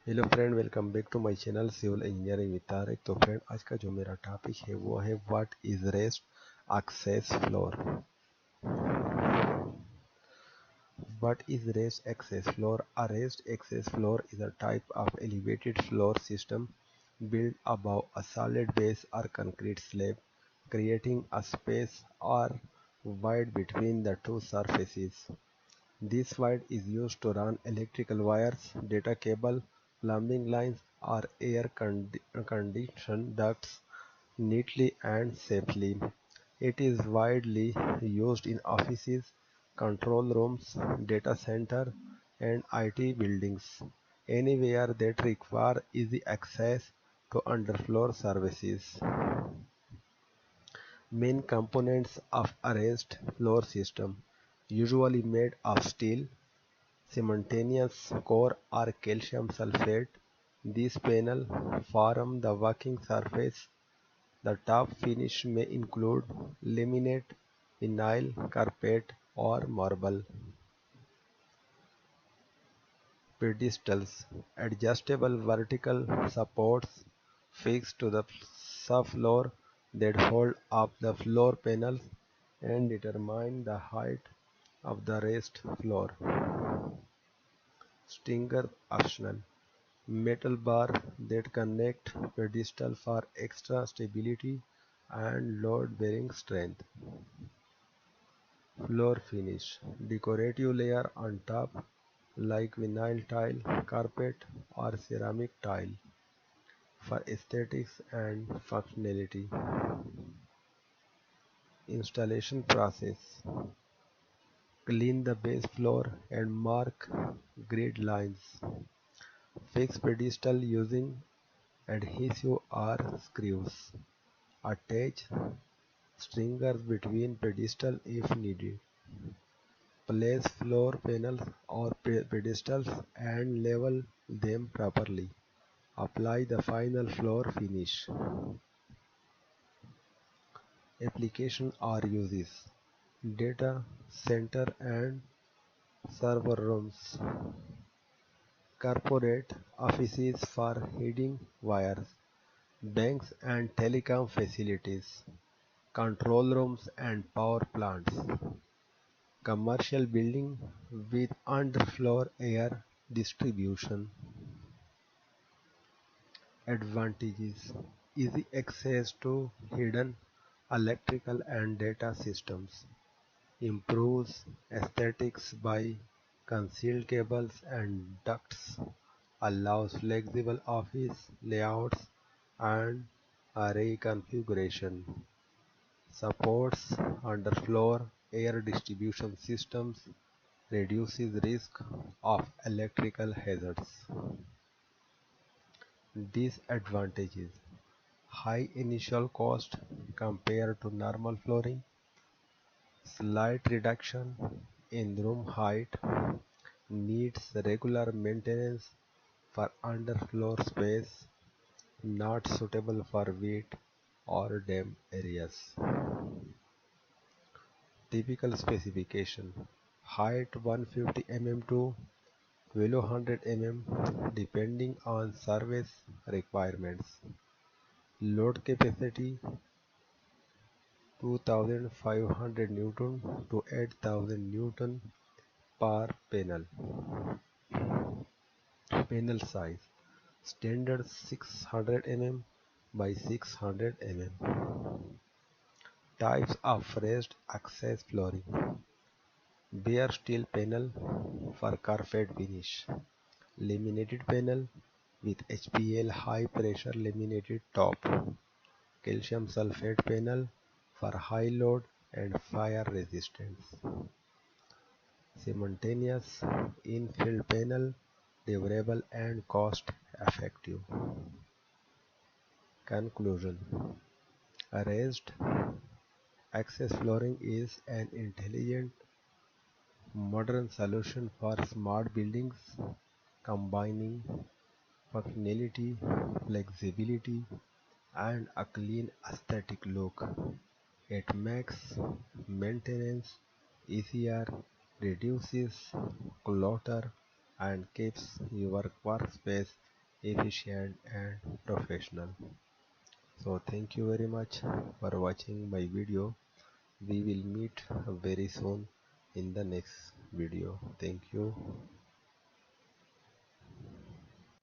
Hello friend, welcome back to my channel civil engineering with Tariq. तो friend, आज का जो मेरा टॉपिक है वो है what is rest access floor. What is rest access floor? A rest access floor is a type of elevated floor system built above a solid base or concrete slab, creating a space or void between the two surfaces. This void is used to run electrical wires, data cable, plumbing lines, or air conditioned ducts neatly and safely. It is widely used in offices, control rooms, data center, and IT buildings, anywhere that require easy access to underfloor services. Main components of a raised floor system, usually made of steel, cementitious core or calcium sulfate. These panels form the working surface. The top finish may include laminate, vinyl, carpet, or marble. Pedestals, adjustable vertical supports fixed to the subfloor that hold up the floor panels and determine the height of the raised floor. Stinger optional, metal bar that connect pedestal for extra stability and load-bearing strength. Floor finish, decorative layer on top like vinyl tile, carpet or ceramic tile for aesthetics and functionality. Installation process, clean the base floor and mark grid lines. Fix pedestal using adhesive or screws. Attach stringers between pedestal if needed. Place floor panels or pedestals and level them properly. Apply the final floor finish. Application or uses: data center and server rooms, corporate offices for hiding wires, banks and telecom facilities, control rooms and power plants, commercial building with underfloor air distribution. Advantages: easy access to hidden electrical and data systems, improves aesthetics by concealed cables and ducts, allows flexible office layouts and array configuration, supports underfloor air distribution systems, reduces risk of electrical hazards. Disadvantages: high initial cost compared to normal flooring, slight reduction in room height, needs regular maintenance for underfloor space, not suitable for wet or damp areas. Typical specification: height 150 mm to 1200 mm depending on service requirements. Load capacity 2500 Newton to 8000 Newton per panel. Panel size standard 600 mm by 600 mm. Types of raised access flooring: bare steel panel for carpet finish, laminated panel with HPL high pressure laminated top, calcium sulfate panel for high load and fire resistance, simultaneous infill panel, durable and cost effective. Conclusion: raised access flooring is an intelligent modern solution for smart buildings, combining functionality, flexibility, and a clean aesthetic look. It makes maintenance easier, reduces clutter, and keeps your workspace efficient and professional. So thank you very much for watching my video. We will meet very soon in the next video. Thank you.